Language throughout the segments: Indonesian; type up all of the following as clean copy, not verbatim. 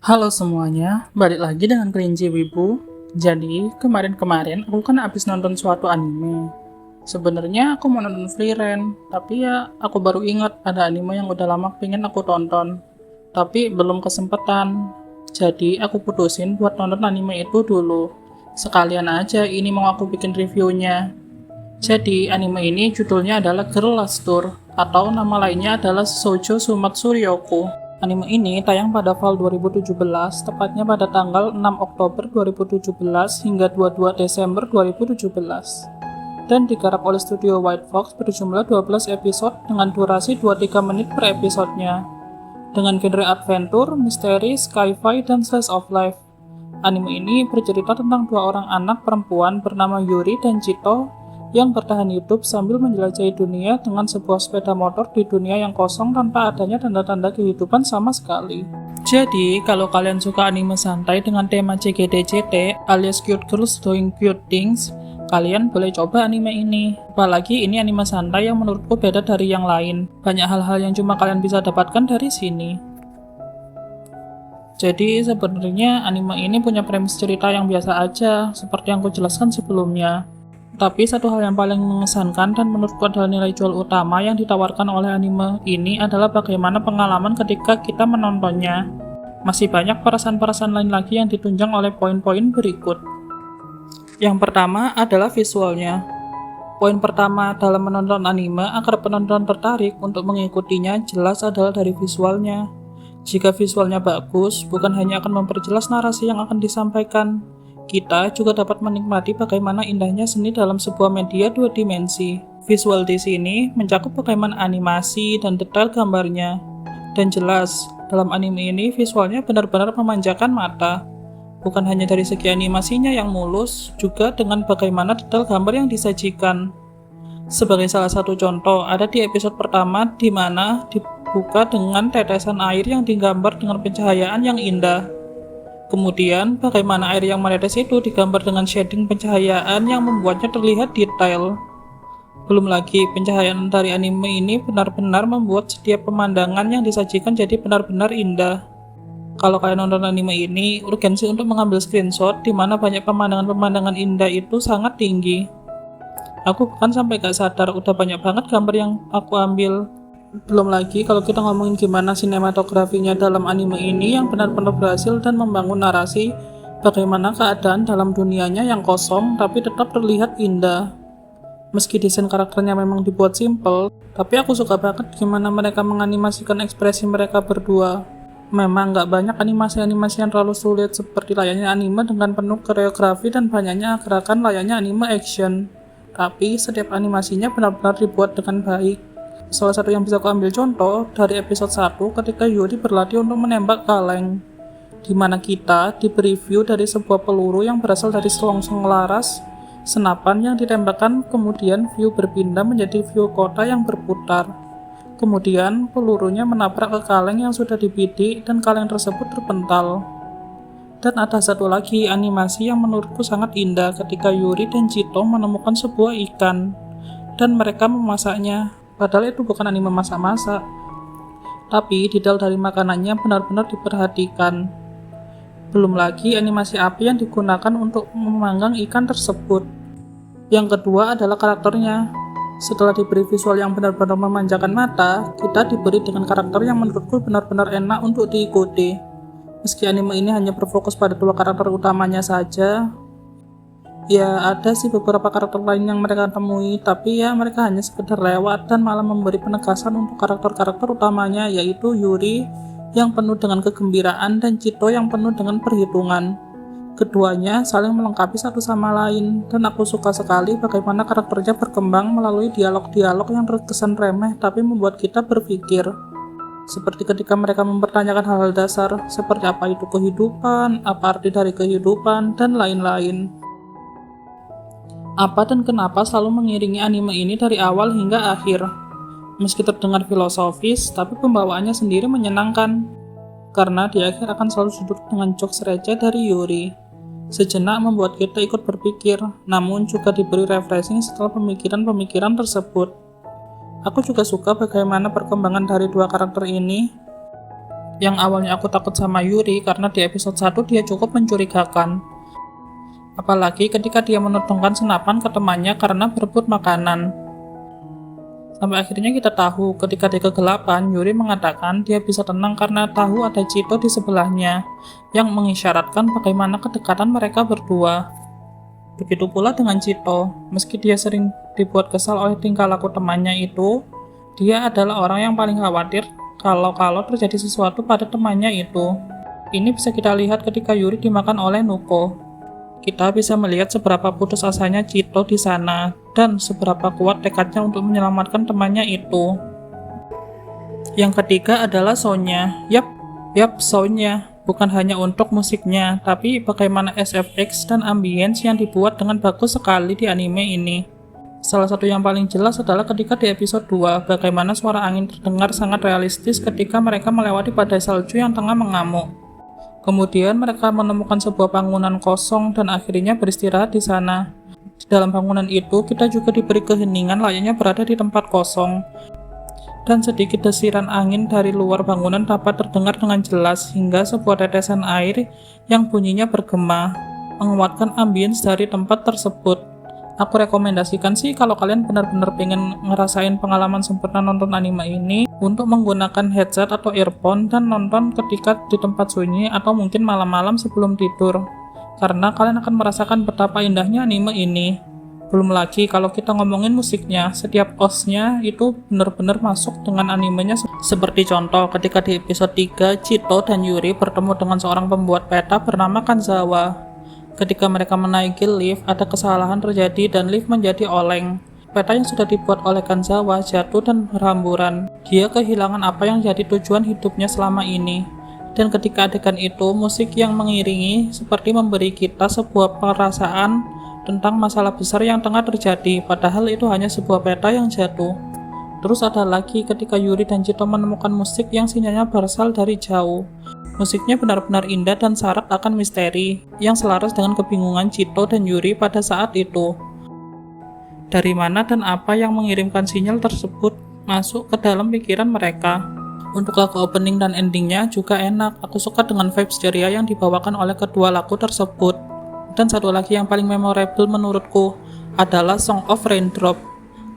Halo semuanya, balik lagi dengan Kelinci Wibu. Jadi, kemarin-kemarin aku kan habis nonton suatu anime. Sebenarnya aku mau nonton Frieren, tapi ya aku baru ingat ada anime yang udah lama pengen aku tonton. Tapi belum kesempatan. Jadi, aku putusin buat nonton anime itu dulu. Sekalian aja ini mau aku bikin reviewnya. Jadi, anime ini judulnya adalah Girl Last Tour, atau nama lainnya adalah Shoujo Sumatsu Ryoku. Anime ini tayang pada fall 2017, tepatnya pada tanggal 6 Oktober 2017 hingga 22 Desember 2017. Dan digarap oleh studio White Fox berjumlah 12 episode dengan durasi 23 menit per episodenya. Dengan genre adventure, misteri, sci-fi, dan slice of life. Anime ini bercerita tentang dua orang anak perempuan bernama Yuri dan Chito yang bertahan hidup sambil menjelajahi dunia dengan sebuah sepeda motor di dunia yang kosong tanpa adanya tanda-tanda kehidupan sama sekali. Jadi, kalau kalian suka anime santai dengan tema CGDCT alias Cute Girls Doing Cute Things, kalian boleh coba anime ini. Apalagi ini anime santai yang menurutku beda dari yang lain. Banyak hal-hal yang cuma kalian bisa dapatkan dari sini. Jadi sebenarnya anime ini punya premis cerita yang biasa aja, seperti yang aku jelaskan sebelumnya. Tapi satu hal yang paling mengesankan dan menurutku adalah nilai jual utama yang ditawarkan oleh anime ini adalah bagaimana pengalaman ketika kita menontonnya. Masih banyak perasaan-perasaan lain lagi yang ditunjang oleh poin-poin berikut. Yang pertama adalah visualnya. Poin pertama dalam menonton anime agar penonton tertarik untuk mengikutinya jelas adalah dari visualnya. Jika visualnya bagus, bukan hanya akan memperjelas narasi yang akan disampaikan, kita juga dapat menikmati bagaimana indahnya seni dalam sebuah media dua dimensi. Visual di sini mencakup bagaimana animasi dan detail gambarnya. Dan jelas, dalam anime ini visualnya benar-benar memanjakan mata. Bukan hanya dari segi animasinya yang mulus, juga dengan bagaimana detail gambar yang disajikan. Sebagai salah satu contoh, ada di episode pertama di mana dibuka dengan tetesan air yang digambar dengan pencahayaan yang indah. Kemudian, bagaimana air yang menetes itu digambar dengan shading pencahayaan yang membuatnya terlihat detail. Belum lagi, pencahayaan dari anime ini benar-benar membuat setiap pemandangan yang disajikan jadi benar-benar indah. Kalau kalian nonton anime ini, urgensi untuk mengambil screenshot di mana banyak pemandangan-pemandangan indah itu sangat tinggi. Aku bahkan sampai gak sadar udah banyak banget gambar yang aku ambil. Belum lagi kalau kita ngomongin gimana sinematografinya dalam anime ini yang benar-benar berhasil dan membangun narasi bagaimana keadaan dalam dunianya yang kosong tapi tetap terlihat indah. Meski desain karakternya memang dibuat simple, tapi aku suka banget gimana mereka menganimasikan ekspresi mereka berdua. Memang gak banyak animasi-animasi yang terlalu sulit seperti layaknya anime dengan penuh koreografi dan banyaknya gerakan layaknya anime action. Tapi setiap animasinya benar-benar dibuat dengan baik. Salah satu yang bisa aku ambil contoh dari episode 1 ketika Yuri berlatih untuk menembak kaleng, di mana kita diberi view dari sebuah peluru yang berasal dari selongsong laras, senapan yang ditembakkan, kemudian view berpindah menjadi view kota yang berputar. Kemudian pelurunya menabrak ke kaleng yang sudah dibidik dan kaleng tersebut terpental. Dan ada satu lagi animasi yang menurutku sangat indah ketika Yuri dan Chito menemukan sebuah ikan dan mereka memasaknya. Padahal itu bukan anime masak-masak, tapi detail dari makanannya benar-benar diperhatikan. Belum lagi animasi api yang digunakan untuk memanggang ikan tersebut. Yang kedua adalah karakternya. Setelah diberi visual yang benar-benar memanjakan mata, kita diberi dengan karakter yang menurutku benar-benar enak untuk diikuti. Meski anime ini hanya berfokus pada dua karakter utamanya saja, ya ada sih beberapa karakter lain yang mereka temui, tapi ya mereka hanya sekedar lewat dan malah memberi penegasan untuk karakter-karakter utamanya, yaitu Yuri yang penuh dengan kegembiraan dan Chito yang penuh dengan perhitungan. Keduanya saling melengkapi satu sama lain, dan aku suka sekali bagaimana karakternya berkembang melalui dialog-dialog yang terkesan remeh tapi membuat kita berpikir. Seperti ketika mereka mempertanyakan hal-hal dasar seperti apa itu kehidupan, apa arti dari kehidupan, dan lain-lain. Apa dan kenapa selalu mengiringi anime ini dari awal hingga akhir. Meski terdengar filosofis, tapi pembawaannya sendiri menyenangkan. Karena di akhir akan selalu duduk dengan jokes receh dari Yuri. Sejenak membuat kita ikut berpikir, namun juga diberi refreshing setelah pemikiran-pemikiran tersebut. Aku juga suka bagaimana perkembangan dari dua karakter ini. Yang awalnya aku takut sama Yuri karena di episode 1 dia cukup mencurigakan. Apalagi ketika dia menodongkan senapan ke temannya karena berebut makanan. Sampai akhirnya kita tahu ketika di kegelapan, Yuri mengatakan dia bisa tenang karena tahu ada Chito di sebelahnya, yang mengisyaratkan bagaimana kedekatan mereka berdua. Begitu pula dengan Chito, meski dia sering dibuat kesal oleh tingkah laku temannya itu, dia adalah orang yang paling khawatir kalau terjadi sesuatu pada temannya itu. Ini bisa kita lihat ketika Yuri dimakan oleh Nuko. Kita bisa melihat seberapa putus asanya Chito di sana dan seberapa kuat tekadnya untuk menyelamatkan temannya itu. Yang ketiga adalah soundnya. Yap, soundnya. Bukan hanya untuk musiknya, tapi bagaimana SFX dan ambience yang dibuat dengan bagus sekali di anime ini. Salah satu yang paling jelas adalah ketika di episode 2, bagaimana suara angin terdengar sangat realistis ketika mereka melewati badai salju yang tengah mengamuk. Kemudian mereka menemukan sebuah bangunan kosong dan akhirnya beristirahat di sana. Di dalam bangunan itu, kita juga diberi keheningan layaknya berada di tempat kosong. Dan sedikit desiran angin dari luar bangunan dapat terdengar dengan jelas hingga sebuah tetesan air yang bunyinya bergema, menguatkan ambience dari tempat tersebut. Aku rekomendasikan sih kalau kalian benar-benar pengen ngerasain pengalaman sempurna nonton anime ini untuk menggunakan headset atau earphone dan nonton ketika di tempat sunyi atau mungkin malam-malam sebelum tidur. Karena kalian akan merasakan betapa indahnya anime ini. Belum lagi kalau kita ngomongin musiknya, setiap OST-nya itu benar-benar masuk dengan animenya. Seperti contoh ketika di episode 3, Chito dan Yuri bertemu dengan seorang pembuat peta bernama Kanzawa. Ketika mereka menaiki lift, ada kesalahan terjadi dan lift menjadi oleng. Peta yang sudah dibuat oleh Kanzawa jatuh dan berhamburan. Dia kehilangan apa yang jadi tujuan hidupnya selama ini. Dan ketika adegan itu, musik yang mengiringi seperti memberi kita sebuah perasaan tentang masalah besar yang tengah terjadi, padahal itu hanya sebuah peta yang jatuh. Terus ada lagi ketika Yuri dan Chito menemukan musik yang sinyalnya berasal dari jauh. Musiknya benar-benar indah dan syarat akan misteri, yang selaras dengan kebingungan Chito dan Yuri pada saat itu. Dari mana dan apa yang mengirimkan sinyal tersebut masuk ke dalam pikiran mereka. Untuk lagu opening dan endingnya juga enak, aku suka dengan vibes ceria yang dibawakan oleh kedua lagu tersebut. Dan satu lagi yang paling memorable menurutku adalah Song of Raindrop.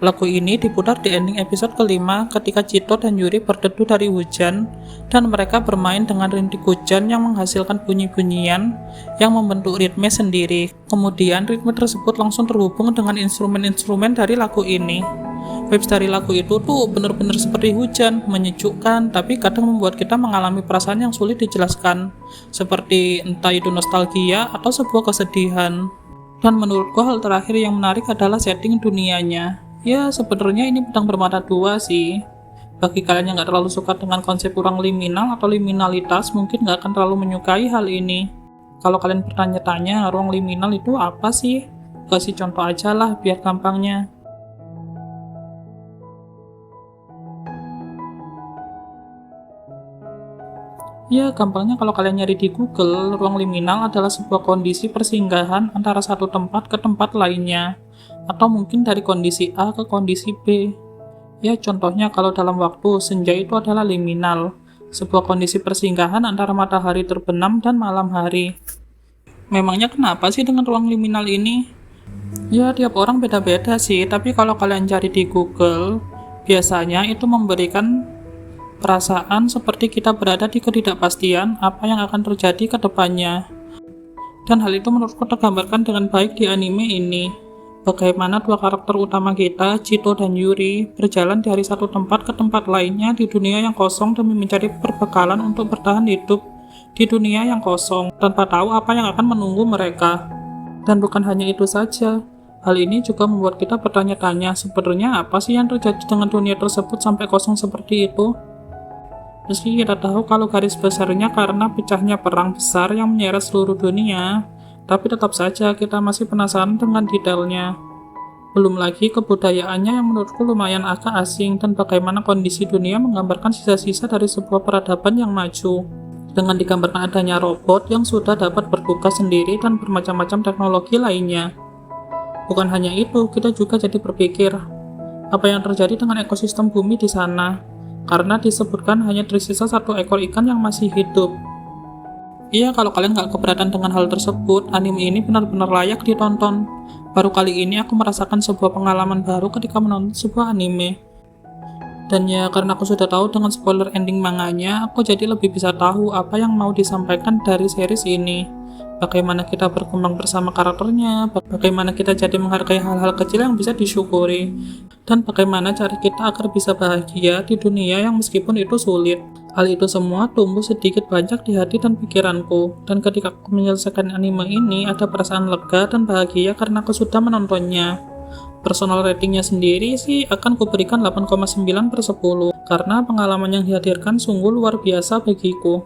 Lagu ini diputar di ending episode kelima ketika Chito dan Yuri berteduh dari hujan dan mereka bermain dengan rintik hujan yang menghasilkan bunyi-bunyian yang membentuk ritme sendiri. Kemudian ritme tersebut langsung terhubung dengan instrumen-instrumen dari lagu ini. Vibes dari lagu itu tuh bener-bener seperti hujan, menyejukkan, tapi kadang membuat kita mengalami perasaan yang sulit dijelaskan, seperti entah itu nostalgia atau sebuah kesedihan. Dan menurutku hal terakhir yang menarik adalah setting dunianya. Ya, sebenarnya ini pedang bermata dua sih. Bagi kalian yang gak terlalu suka dengan konsep ruang liminal atau liminalitas, mungkin gak akan terlalu menyukai hal ini. Kalau kalian bertanya-tanya, ruang liminal itu apa sih? Kasih contoh aja lah, biar gampangnya. Ya, gampangnya kalau kalian nyari di Google, ruang liminal adalah sebuah kondisi persinggahan antara satu tempat ke tempat lainnya. Atau mungkin dari kondisi A ke kondisi B. Ya, contohnya kalau dalam waktu, senja itu adalah liminal, sebuah kondisi persinggahan antara matahari terbenam dan malam hari. Memangnya kenapa sih dengan ruang liminal ini? Ya, tiap orang beda-beda sih, tapi kalau kalian cari di Google, biasanya itu memberikan perasaan seperti kita berada di ketidakpastian apa yang akan terjadi ke depannya. Dan hal itu menurutku tergambarkan dengan baik di anime ini. Bagaimana dua karakter utama kita, Chito dan Yuri, berjalan dari satu tempat ke tempat lainnya di dunia yang kosong demi mencari perbekalan untuk bertahan hidup di dunia yang kosong, tanpa tahu apa yang akan menunggu mereka. Dan bukan hanya itu saja, hal ini juga membuat kita bertanya-tanya, sebenarnya apa sih yang terjadi dengan dunia tersebut sampai kosong seperti itu? Meski kita tahu kalau garis besarnya karena pecahnya perang besar yang menyeret seluruh dunia, tapi tetap saja kita masih penasaran dengan detailnya. Belum lagi kebudayaannya yang menurutku lumayan agak asing dan bagaimana kondisi dunia menggambarkan sisa-sisa dari sebuah peradaban yang maju. Dengan digambarkan adanya robot yang sudah dapat bertugas sendiri dan bermacam-macam teknologi lainnya. Bukan hanya itu, kita juga jadi berpikir, apa yang terjadi dengan ekosistem bumi di sana? karena disebutkan hanya tersisa satu ekor ikan yang masih hidup. Iya, kalau kalian nggak keberatan dengan hal tersebut, anime ini benar-benar layak ditonton. Baru kali ini aku merasakan sebuah pengalaman baru ketika menonton sebuah anime. Dan ya, karena aku sudah tahu dengan spoiler ending manganya, aku jadi lebih bisa tahu apa yang mau disampaikan dari series ini. Bagaimana kita berkembang bersama karakternya, bagaimana kita jadi menghargai hal-hal kecil yang bisa disyukuri, dan bagaimana cara kita agar bisa bahagia di dunia yang meskipun itu sulit. Hal itu semua tumbuh sedikit banyak di hati dan pikiranku, dan ketika aku menyelesaikan anime ini, ada perasaan lega dan bahagia karena aku sudah menontonnya. Personal ratingnya sendiri sih akan kuberikan 8,9/10, karena pengalaman yang dihadirkan sungguh luar biasa bagiku.